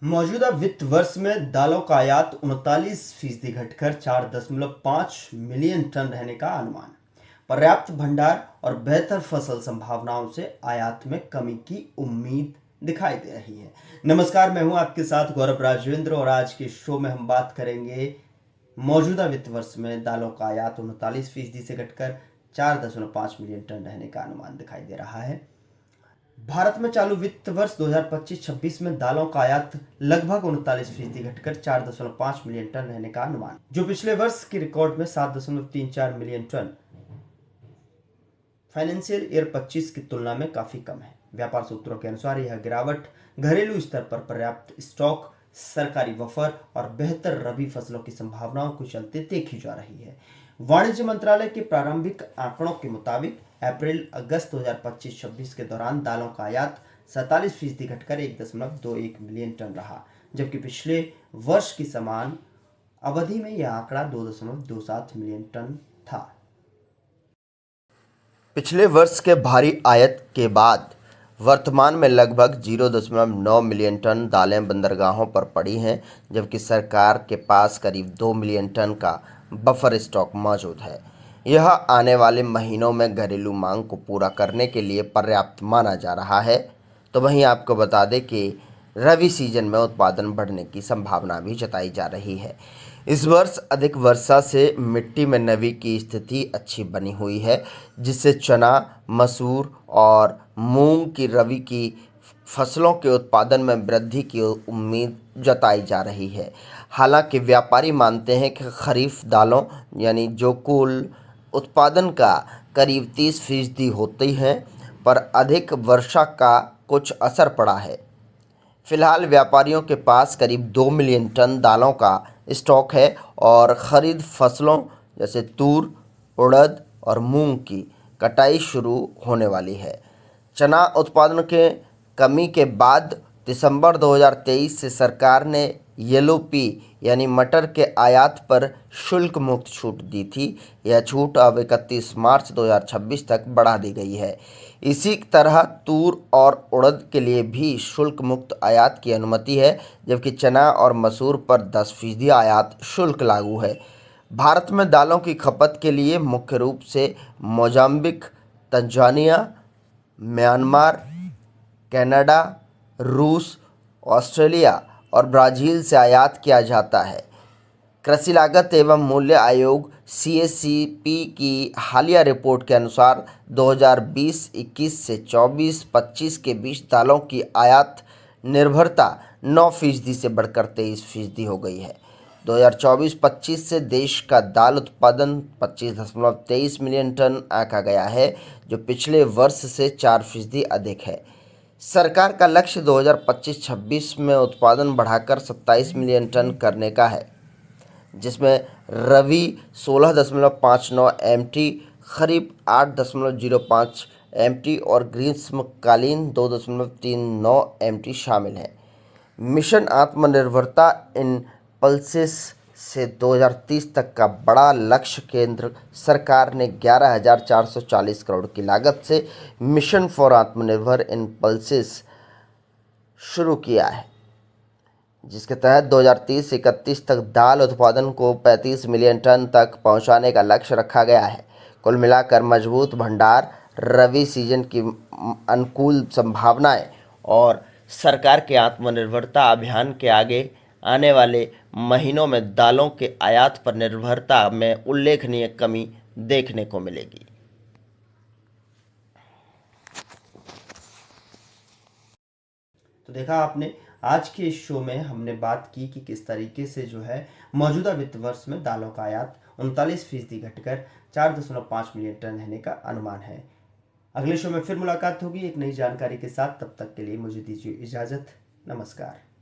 मौजूदा वित्त वर्ष में दालों का आयात 39% घटकर 4.5 मिलियन टन रहने का अनुमान। पर्याप्त भंडार और बेहतर फसल संभावनाओं से आयात में कमी की उम्मीद दिखाई दे रही है। नमस्कार, मैं हूं आपके साथ गौरव राजेंद्र और आज के शो में हम बात करेंगे मौजूदा वित्त वर्ष में दालों का आयात 39% से घटकर 4.5 मिलियन टन रहने का अनुमान दिखाई दे रहा है। भारत में चालू वित्त वर्ष 2025-26 में दालों का आयात लगभग 39% घटकर 4.5 मिलियन टन रहने का अनुमान, जो पिछले वर्ष के रिकॉर्ड में 7.34 मिलियन टन फाइनेंशियल ईयर 25 की तुलना में काफी कम है। व्यापार सूत्रों के अनुसार यह गिरावट घरेलू स्तर पर पर्याप्त स्टॉक, सरकारी बफर और बेहतर रबी फसलों की संभावनाओं को चलते देखी जा रही है। वाणिज्य मंत्रालय के प्रारंभिक आंकड़ों के मुताबिक अप्रैल-अगस्त 2025-26 के दौरान दालों का आयात 47% घटकर 1.21 मिलियन टन रहा, जबकि पिछले वर्ष की समान अवधि में यह आंकड़ा 2.27 मिलियन टन था। पिछले वर्ष के भारी आयात के बाद वर्तमान में लगभग 0.9 मिलियन टन दालें बंदरगाहों पर पड़ी हैं, जबकि सरकार के पास करीब 2 मिलियन टन का बफर स्टॉक मौजूद है। यह आने वाले महीनों में घरेलू मांग को पूरा करने के लिए पर्याप्त माना जा रहा है। तो वहीं आपको बता दें कि रबी सीजन में उत्पादन बढ़ने की संभावना भी जताई जा रही है। इस वर्ष अधिक वर्षा से मिट्टी में नमी की स्थिति अच्छी बनी हुई है, जिससे चना, मसूर और मूंग की रबी की फसलों के उत्पादन में वृद्धि की उम्मीद जताई जा रही है। हालांकि व्यापारी मानते हैं कि खरीफ दालों यानी जो कुल उत्पादन का करीब 30% होती हैं, पर अधिक वर्षा का कुछ असर पड़ा है। फिलहाल व्यापारियों के पास करीब 2 मिलियन टन दालों का स्टॉक है और खरीद फसलों जैसे तूर, उड़द और मूंग की कटाई शुरू होने वाली है। चना उत्पादन के कमी के बाद दिसंबर 2023 से सरकार ने येलो पी यानी मटर के आयात पर शुल्क मुक्त छूट दी थी। यह छूट अब 31 मार्च 2026 तक बढ़ा दी गई है। इसी तरह तूर और उड़द के लिए भी शुल्क मुक्त आयात की अनुमति है, जबकि चना और मसूर पर 10% आयात शुल्क लागू है। भारत में दालों की खपत के लिए मुख्य रूप से मोजाम्बिक, तंजानिया, म्यांमार, कनाडा, रूस, ऑस्ट्रेलिया और ब्राज़ील से आयात किया जाता है। कृषि लागत एवं मूल्य आयोग (CACP) की हालिया रिपोर्ट के अनुसार 2020-21 से 24-25 के बीच दालों की आयात निर्भरता 9% से बढ़कर 23% हो गई है। 2024-25 से देश का दाल उत्पादन 25.23 मिलियन टन आंका गया है, जो पिछले वर्ष से 4% अधिक है। सरकार का लक्ष्य 2025-26 में उत्पादन बढ़ाकर 27 मिलियन टन करने का है, जिसमें रबी 16.59 MT, खरीफ 8.05 MT और ग्रीष्मकालीन 2.39 MT शामिल हैं। मिशन आत्मनिर्भरता इन पल्सेस से 2030 तक का बड़ा लक्ष्य केंद्र सरकार ने 11,440 करोड़ की लागत से मिशन फॉर आत्मनिर्भर इन पल्सेस शुरू किया है, जिसके तहत 2030-31 तक दाल उत्पादन को 35 मिलियन टन तक पहुंचाने का लक्ष्य रखा गया है। कुल मिलाकर मजबूत भंडार, रबी सीजन की अनुकूल संभावनाएं और सरकार के आत्मनिर्भरता अभियान के आगे आने वाले महीनों में दालों के आयात पर निर्भरता में उल्लेखनीय कमी देखने को मिलेगी। तो देखा आपने, आज के इस शो में हमने बात की कि किस तरीके से जो है मौजूदा वित्त वर्ष में दालों का आयात 39% घटकर 4.5 मिलियन टन रहने का अनुमान है। अगले शो में फिर मुलाकात होगी एक नई जानकारी के साथ। तब तक के लिए मुझे दीजिए इजाज़त। नमस्कार।